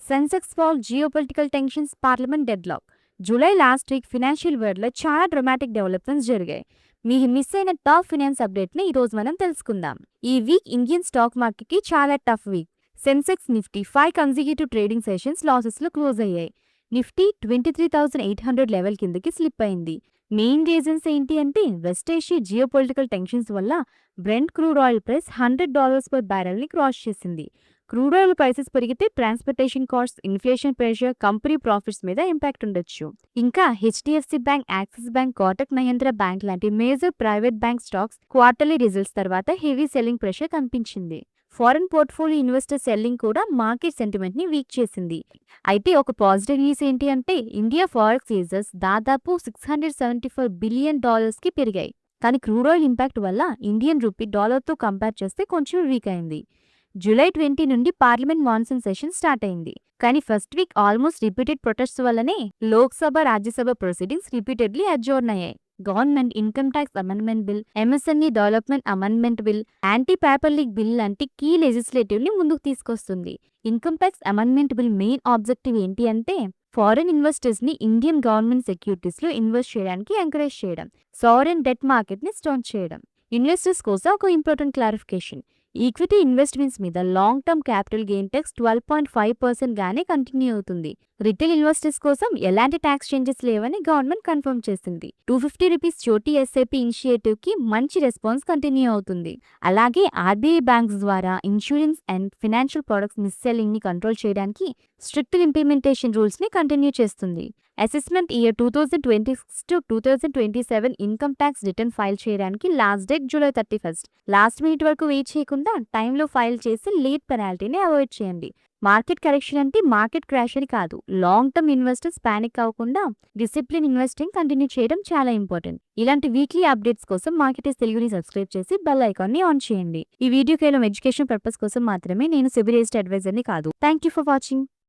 Sensex fall, geopolitical tensions, parliament deadlock. July last week financial వరల్డ్లో చాలా dramatic developments జరిగాయి. మీకు మిస్ అయిన టాప్ ఫినాన్స్ అప్డేట్ని ఈరోజు మనం తెలుసుకుందాం. ఈ వీక్ ఇండియన్ స్టాక్ మార్కెట్కి చాలా tough week. Sensex, Nifty 5 consecutive trading sessions లాసెస్లో క్లోజ్ అయ్యాయి. నిఫ్టీ 23,800 లెవెల్ కిందకి స్లిప్ అయింది. మెయిన్ రీజన్స్ ఏంటి అంటే వెస్ట్ ఏషియా జియోపొలిటికల్ టెన్షన్స్ వల్ల Brent crude oil price $100 per బ్యారెల్ని క్రాస్ చేసింది. క్రూడ్ ఆయిల్ ప్రైసెస్ పెరిగితే transportation cost, inflation pressure company profits మీద ఇంపాక్ట్ ఉండొచ్చు. ఇంకా HDFC bank, Axis bank, Kotak Mahindra bank లాంటి major private bank stocks quarterly results తర్వాత heavy selling pressure కనిపించింది. ఫారెన్ పోర్ట్ఫోలియో ఇన్వెస్టర్ సెల్లింగ్ కూడా మార్కెట్ సెంటిమెంట్ ని వీక్ చేసింది. అయితే ఒక పాజిటివ్ న్యూస్ ఏంటి అంటే ఇండియా ఫారెక్స్ రిజర్వ్స్ దాదాపు $674 బిలియన్ కి పెరిగాయి. కానీ క్రూడ్ ఆయిల్ ఇంపాక్ట్ వల్ల ఇండియన్ రూపీ డాలర్తో కంపేర్ చేస్తే కొంచెం వీక్ అయింది. జూలై 20 నుండి పార్లమెంట్ మాన్సూన్ సెషన్ స్టార్ట్ అయింది. కానీ first week almost repeated protests వల్లనే లోక్సభ, రాజ్యసభ ప్రొసీడింగ్స్ రిపీటెడ్లీ అడ్జోర్న్ అయ్యాయి. Government income tax amendment bill, MSME development amendment bill, anti paper leak bill లాంటి కీ లెజిస్లేటివ్ ని ముందుకు తీసుకొస్తుంది. Income tax amendment bill main objective ఏంటి అంటే ఫారెన్ ఇన్వెస్టర్స్ ని ఇండియన్ గవర్నమెంట్ సెక్యూరిటీస్ లో ఇన్వెస్ట్ చేయడానికి ఎంకరేజ్ చేయడం, సావరెన్ డెట్ మార్కెట్ ని స్ట్రాంగ్ చేయడం. ఇన్వెస్టర్స్ కోసం ఒక ఇంపార్టెంట్ క్లారిఫికేషన్: ఈక్విటీ ఇన్వెస్ట్మెంట్స్ మీద long term capital gain tax 12.5% గానే కంటిన్యూ అవుతుంది. రిటైల్ ఇన్వెస్టర్స్ కోసం ఎలాంటి ట్యాక్స్ చేంజెస్ లేవని గవర్నమెంట్ కన్ఫర్మ్ చేసింది. ₹250 చోటీ ఎస్ఐపి ఇనిషియేటివ్ కి మంచి రెస్పాన్స్ కంటిన్యూ అవుతుంది. అలాగే ఆర్బీఐ బ్యాంక్స్ ద్వారా insurance and financial products mis selling ని కంట్రోల్ చేయడానికి స్ట్రిక్ట్ ఇంప్లిమెంటేషన్ రూల్స్ ని కంటిన్యూ చేస్తుంది. Assessment year 2026 to 2027 income tax return file చేయడానికి last date July 31. Last minute వరకు వెయిట్ చేయకుండా టైంలో ఫైల్ చేసి లేట్ పెనాల్టీని అవాయిడ్ చేయండి. మార్కెట్ కరెక్షన్ అంటే మార్కెట్ క్రాష్ అని కాదు. లాంగ్ టర్మ్ ఇన్వెస్టర్స్ పానిక్ అవ్వకుండా డిసిప్లిన్ ఇన్వెస్టింగ్ కంటిన్యూ చేయడం చాలా ఇంపార్టెంట్. ఇలాంటి వీక్లీ అప్డేట్స్ కోసం మార్కెటర్స్ తెలుగుని సబ్స్క్రైబ్ చేసి బెల్ ఐకాన్ని ఆన్ చేయండి. ఈ వీడియో కేవలం ఎడ్యుకేషన్ పర్పస్ కోసం మాత్రమే. నేను సెబీ రిజిస్టర్డ్ అడ్వైజర్ని కాదు. Thank you for watching.